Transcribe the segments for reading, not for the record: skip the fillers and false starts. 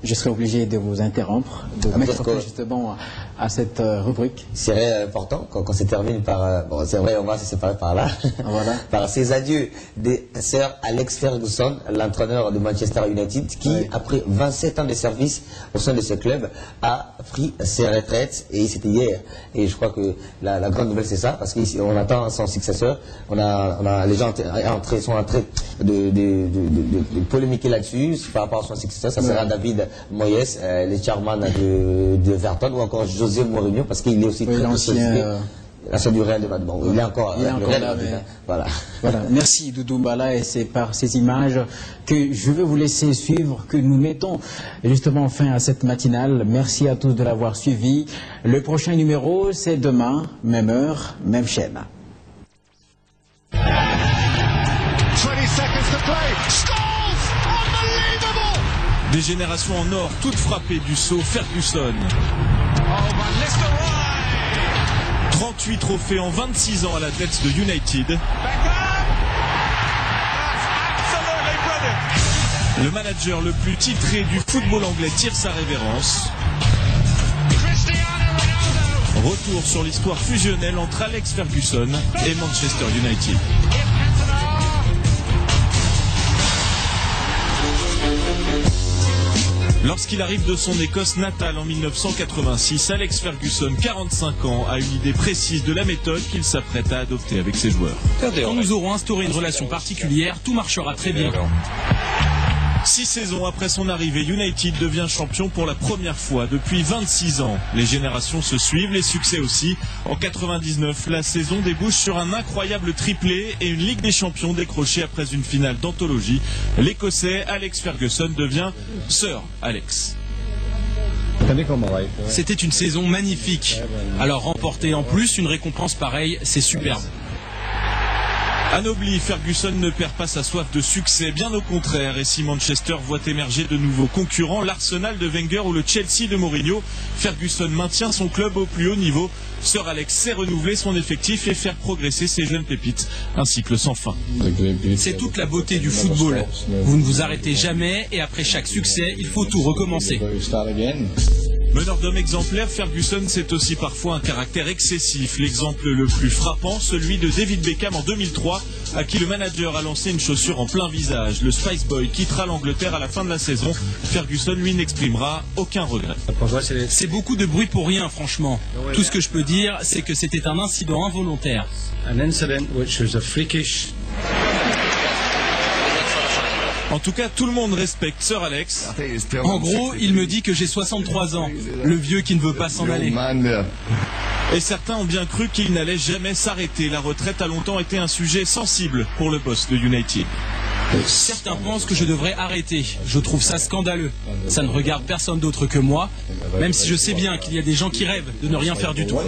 je serai obligé de vous interrompre, de mettre fin justement à cette rubrique. C'est important quand c'est terminé par... bon, c'est vrai, on va se séparer par là. Voilà. Par ces adieux des Sir Alex Ferguson, l'entraîneur de Manchester United, qui, après 27 ans de service au sein de ce club, a pris ses retraites. Et c'était hier. Et je crois que la grande nouvelle, c'est ça, parce qu'on attend son successeur. Les gens sont en train de polémiquer là-dessus par rapport à son successeur. Ça sera David Moyes, le chairman de Everton, ou encore José Mourinho, parce qu'il est aussi très l'ancien du Real de Madrid. Bon, il est encore là. Voilà. Voilà. Merci Doudou Mbala, et c'est par ces images que je vais vous laisser suivre que nous mettons justement fin à cette matinale. Merci à tous de l'avoir suivi. Le prochain numéro, c'est demain, même heure, même chaîne. 20 seconds to play. Scores! Unbelievable! Des générations en or, toutes frappées du sceau Ferguson. Oh, Van Nistelrooy! 38 trophées en 26 ans à la tête de United. Beckham! That's absolutely brilliant! Le manager le plus titré du football anglais tire sa révérence. Cristiano Ronaldo! Retour sur l'histoire fusionnelle entre Alex Ferguson et Manchester United. Lorsqu'il arrive de son Écosse natale en 1986, Alex Ferguson, 45 ans, a une idée précise de la méthode qu'il s'apprête à adopter avec ses joueurs. Quand nous aurons instauré une relation particulière, tout marchera très bien. 6 saisons après son arrivée, United devient champion pour la première fois depuis 26 ans. Les générations se suivent, les succès aussi. En 99, la saison débouche sur un incroyable triplé et une Ligue des Champions décrochée après une finale d'anthologie. L'Écossais Alex Ferguson devient Sir Alex. C'était une saison magnifique. Alors remporter en plus une récompense pareille, c'est superbe. Anobli, Ferguson ne perd pas sa soif de succès, bien au contraire. Et si Manchester voit émerger de nouveaux concurrents, l'Arsenal de Wenger ou le Chelsea de Mourinho, Ferguson maintient son club au plus haut niveau. Sir Alex sait renouveler son effectif et faire progresser ses jeunes pépites. Un cycle sans fin. C'est toute la beauté du football. Vous ne vous arrêtez jamais et après chaque succès, il faut tout recommencer. Meneur d'hommes exemplaire, Ferguson, c'est aussi parfois un caractère excessif. L'exemple le plus frappant, celui de David Beckham en 2003, à qui le manager a lancé une chaussure en plein visage. Le Spice Boy quittera l'Angleterre à la fin de la saison. Ferguson, lui, n'exprimera aucun regret. C'est beaucoup de bruit pour rien, franchement. Tout ce que je peux dire, c'est que c'était un incident involontaire. En tout cas, tout le monde respecte Sir Alex. En gros, il me dit que j'ai 63 ans, le vieux qui ne veut pas s'en aller. Et certains ont bien cru qu'il n'allait jamais s'arrêter. La retraite a longtemps été un sujet sensible pour le boss de United. Certains pensent que je devrais arrêter. Je trouve ça scandaleux. Ça ne regarde personne d'autre que moi, même si je sais bien qu'il y a des gens qui rêvent de ne rien faire du tout.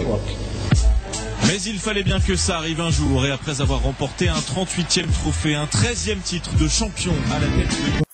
Mais il fallait bien que ça arrive un jour, et après avoir remporté un 38e trophée, un 13e titre de champion à la tête de